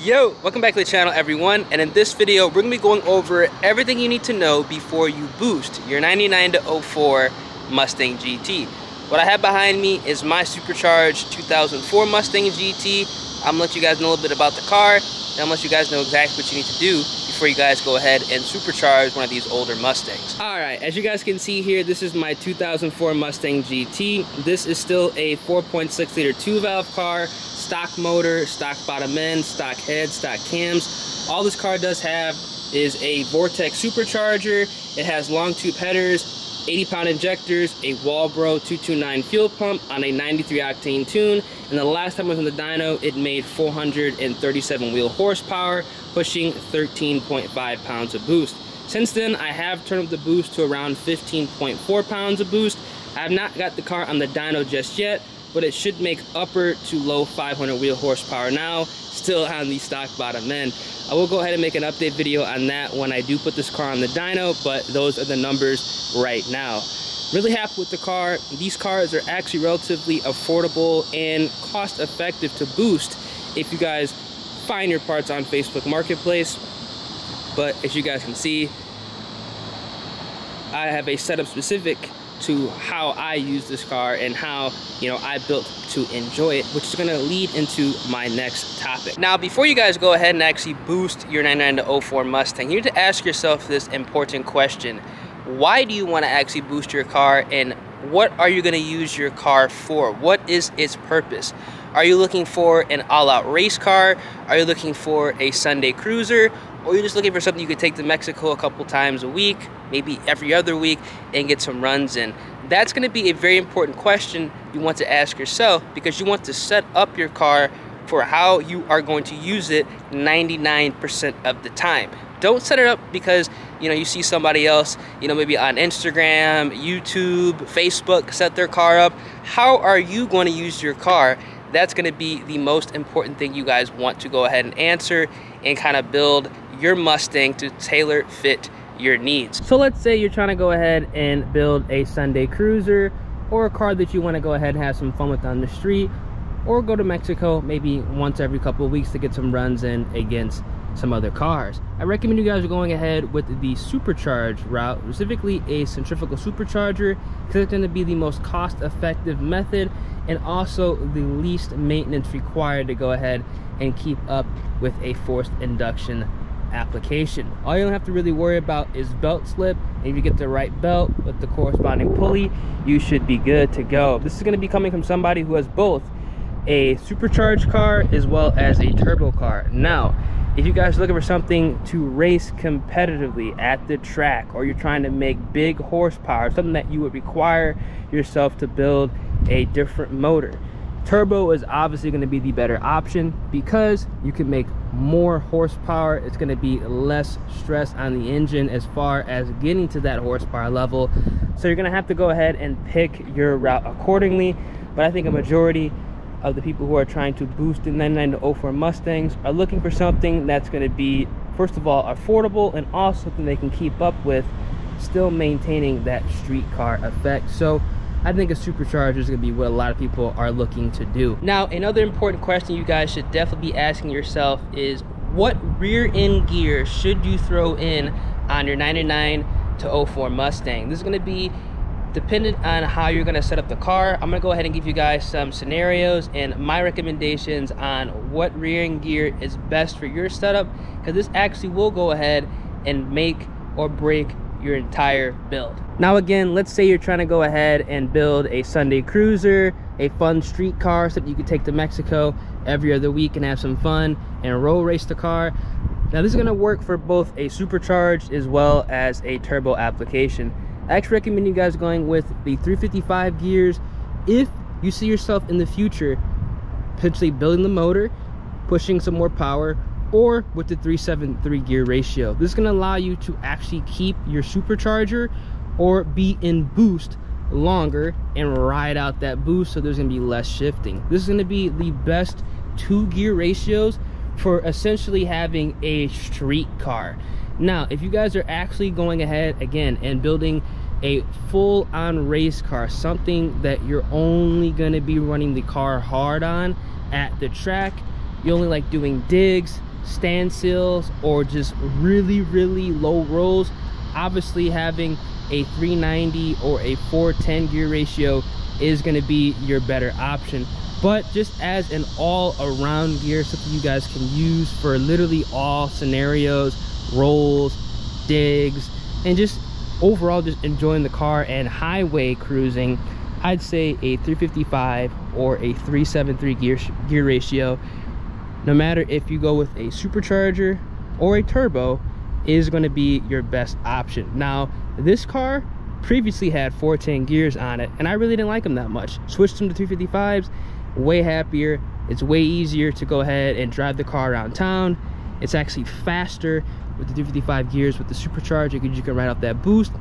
Yo, welcome back to the channel everyone, and in this video we're going to be going over everything you need to know before you boost your 99 to 04 Mustang GT. What I have behind me is my Supercharged 2004 Mustang GT. I'm going to let you guys know a little bit about the car, then I'm going to let you guys know exactly what you need to do before you guys go ahead and supercharge one of these older Mustangs. Alright, as you guys can see here, this is my 2004 Mustang GT. This is still a 4.6 liter 2-valve car, stock motor, stock bottom end, stock head, stock cams. All this car does have is a Vortech Supercharger. It has long tube headers, 80-pound injectors, a Walbro 229 fuel pump on a 93 octane tune, and the last time I was on the dyno, it made 437 wheel horsepower, pushing 13.5 pounds of boost. Since then, I have turned up the boost to around 15.4 pounds of boost. I have not got the car on the dyno just yet, but it should make upper to low 500 wheel horsepower now, still on the stock bottom end. I will go ahead and make an update video on that when I do put this car on the dyno, but those are the numbers right now. Really happy with the car. These cars are actually relatively affordable and cost effective to boost if you guys find your parts on Facebook Marketplace. But as you guys can see, I have a setup specific to how I use this car and how, I built to enjoy it, which is going to lead into my next topic. Now, before you guys go ahead and actually boost your 99 to 04 Mustang, you need to ask yourself this important question. Why do you want to actually boost your car, and what are you going to use your car for? What is its purpose? Are you looking for an all-out race car? Are you looking for a Sunday cruiser? Or you're just looking for something you could take to Mexico a couple times a week, maybe every other week, and get some runs in? That's going to be a very important question you want to ask yourself, because you want to set up your car for how you are going to use it 99% of the time. Don't set it up because you see somebody else, maybe on Instagram, YouTube, Facebook, set their car up. How are you going to use your car? That's going to be the most important thing you guys want to go ahead and answer and kind of build your Mustang to tailor fit your needs. So let's say you're trying to go ahead and build a Sunday cruiser, or a car that you want to go ahead and have some fun with on the street, or go to Mexico maybe once every couple of weeks to get some runs in against some other cars. I recommend you guys are going ahead with the Supercharged route, specifically a centrifugal supercharger, because it's going to be the most cost-effective method and also the least maintenance required to go ahead and keep up with a forced induction application. All you don't have to really worry about is belt slip. If you get the right belt with the corresponding pulley, you should be good to go. This is going to be coming from somebody who has both a supercharged car as well as a turbo car. Now, if you guys are looking for something to race competitively at the track, or you're trying to make big horsepower, something that you would require yourself to build a different motor, turbo is obviously going to be the better option, because you can make more horsepower. It's going to be less stress on the engine as far as getting to that horsepower level. So you're going to have to go ahead and pick your route accordingly. But I think a majority of the people who are trying to boost the 99 to 04 Mustangs are looking for something that's going to be, first of all, affordable, and also something they can keep up with, still maintaining that street car effect. So I think a Supercharger is going to be what a lot of people are looking to do. Now, another important question you guys should definitely be asking yourself is, what rear end gear should you throw in on your 99 to 04 Mustang? This is going to be dependent on how you're going to set up the car. I'm going to go ahead and give you guys some scenarios and my recommendations on what rear end gear is best for your setup, because this actually will go ahead and make or break your entire build. Now again, let's say you're trying to go ahead and build a Sunday cruiser, a fun street car, something you could take to Mexico every other week and have some fun and road race the car. Now this is going to work for both a supercharged as well as a turbo application. I actually recommend you guys going with the 355 gears if you see yourself in the future potentially building the motor, pushing some more power, or with the 373 gear ratio. This is going to allow you to actually keep your supercharger or be in boost longer and ride out that boost, so there's going to be less shifting. This is going to be the best 2 gear ratios for essentially having a street car. Now, if you guys are actually going ahead again and building a full-on race car, something that you're only going to be running the car hard on at the track, you only like doing digs, standstills or just really low rolls, obviously having a 390 or a 410 gear ratio is going to be your better option. But just as an all-around gear, something you guys can use for literally all scenarios, rolls, digs, and just overall just enjoying the car and highway cruising, I'd say a 355 or a 373 gear ratio, no matter if you go with a supercharger or a turbo, is going to be your best option. Now, this car previously had 410 gears on it, and I really didn't like them that much. Switched them to 355s, way happier. It's way easier to go ahead and drive the car around town. It's actually faster with the 355 gears with the supercharger, because you can ride out that boost,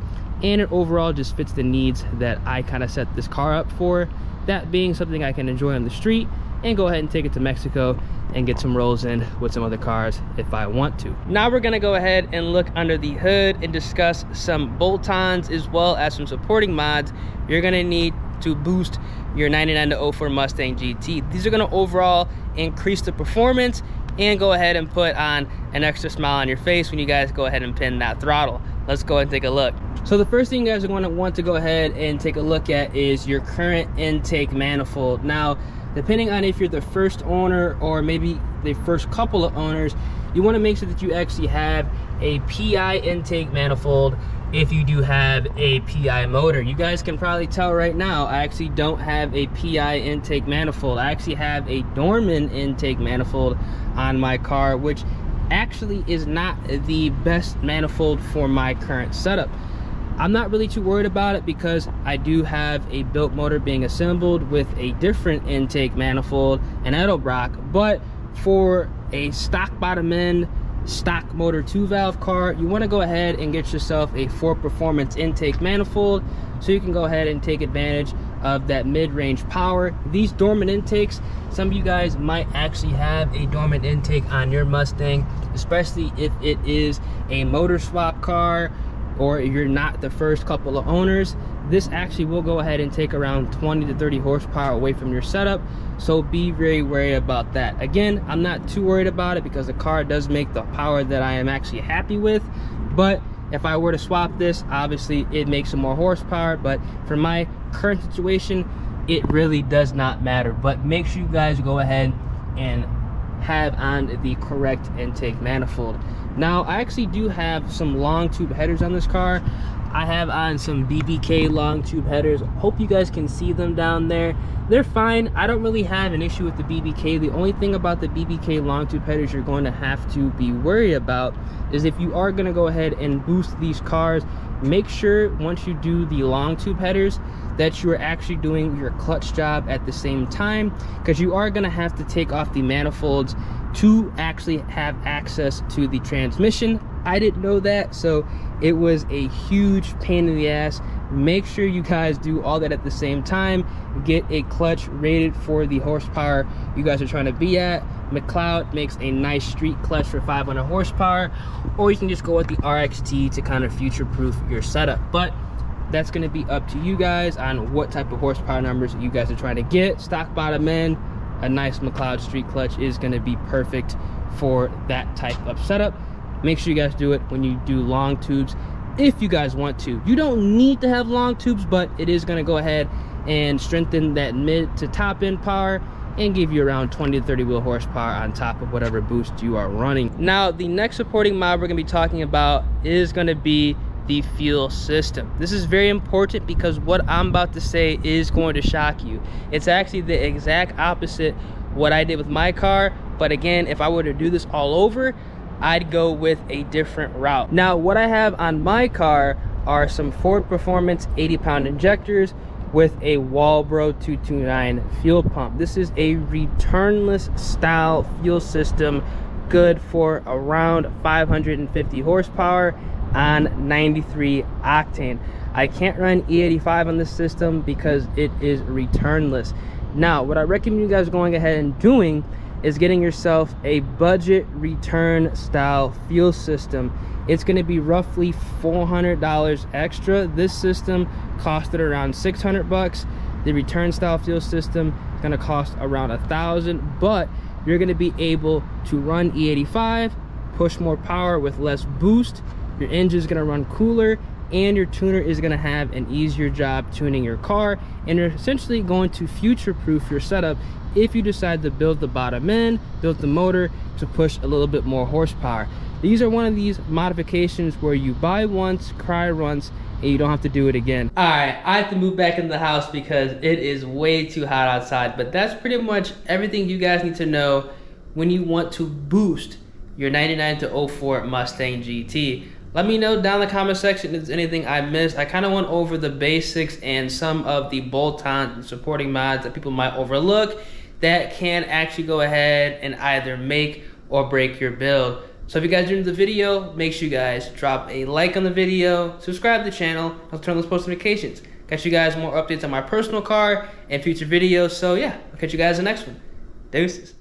and it overall just fits the needs that I kind of set this car up for, that being something I can enjoy on the street and go ahead and take it to Mexico and get some rolls in with some other cars if I want to. Now we're gonna go ahead and look under the hood and discuss some bolt-ons as well as some supporting mods you're gonna need to boost your 99 to 04 Mustang GT. These are gonna overall increase the performance and go ahead and put on an extra smile on your face when you guys go ahead and pin that throttle. Let's go ahead and take a look. So the first thing you guys are going to want to go ahead and take a look at is your current intake manifold. Now, depending on if you're the first owner or maybe the first couple of owners, you want to make sure that you actually have a PI intake manifold if you do have a PI motor. You guys can probably tell right now, I actually don't have a PI intake manifold. I actually have a Dorman intake manifold on my car, which actually is not the best manifold for my current setup. I'm not really too worried about it because I do have a built motor being assembled with a different intake manifold, an Edelbrock. But for a stock bottom end, stock motor 2-valve car, you want to go ahead and get yourself a Ford Performance intake manifold so you can go ahead and take advantage of that mid-range power. These Dorman intakes, some of you guys might actually have a Dorman intake on your Mustang, especially if it is a motor swap car or you're not the first couple of owners. This actually will go ahead and take around 20 to 30 horsepower away from your setup, so be very wary about that. Again, I'm not too worried about it because the car does make the power that I am actually happy with, but if I were to swap this, obviously it makes some more horsepower, but for my current situation, it really does not matter. But make sure you guys go ahead and have on the correct intake manifold. Now, I actually do have some long tube headers on this car. I have on some BBK long tube headers. Hope you guys can see them down there. They're fine. I don't really have an issue with the BBK. The only thing about the BBK long tube headers you're going to have to be worried about is if you are going to go ahead and boost these cars, make sure once you do the long tube headers that you are actually doing your clutch job at the same time, because you are going to have to take off the manifolds to actually have access to the transmission. I didn't know that, so it was a huge pain in the ass. Make sure you guys do all that at the same time. Get a clutch rated for the horsepower you guys are trying to be at. McLeod makes a nice street clutch for 500 horsepower, or you can just go with the RXT to kind of future-proof your setup. But that's going to be up to you guys on what type of horsepower numbers you guys are trying to get. Stock bottom end, a nice McLeod street clutch is going to be perfect for that type of setup. Make sure you guys do it when you do long tubes if you guys want to. You don't need to have long tubes, but it is going to go ahead and strengthen that mid to top end power and give you around 20 to 30 wheel horsepower on top of whatever boost you are running. Now, the next supporting mod we're going to be talking about is going to be the fuel system. This is very important because what I'm about to say is going to shock you. It's actually the exact opposite what I did with my car, but again, if I were to do this all over, I'd go with a different route. Now, what I have on my car are some Ford Performance 80-pound injectors with a Walbro 229 fuel pump. This is a returnless style fuel system, good for around 550 horsepower on 93 octane. I can't run E85 on this system because it is returnless. Now, what I recommend you guys going ahead and doing is getting yourself a budget return style fuel system. It's going to be roughly $400 extra. This system costed around 600 bucks. The return style fuel system is going to cost around $1,000, but you're gonna be able to run E85, push more power with less boost, your engine's gonna run cooler, and your tuner is gonna have an easier job tuning your car, and you're essentially going to future-proof your setup if you decide to build the bottom end, build the motor to push a little bit more horsepower. These are one of these modifications where you buy once, cry once, and you don't have to do it again. All right, I have to move back into the house because it is way too hot outside, but that's pretty much everything you guys need to know when you want to boost your 99 to 04 Mustang GT. Let me know down in the comment section if there's anything I missed. I kind of went over the basics and some of the bolt-ons and supporting mods that people might overlook that can actually go ahead and either make or break your build. So if you guys are into the video, make sure you guys drop a like on the video, subscribe to the channel, I'll turn on those post notifications. Got you guys more updates on my personal car and future videos. So yeah, I'll catch you guys in the next one. Deuces.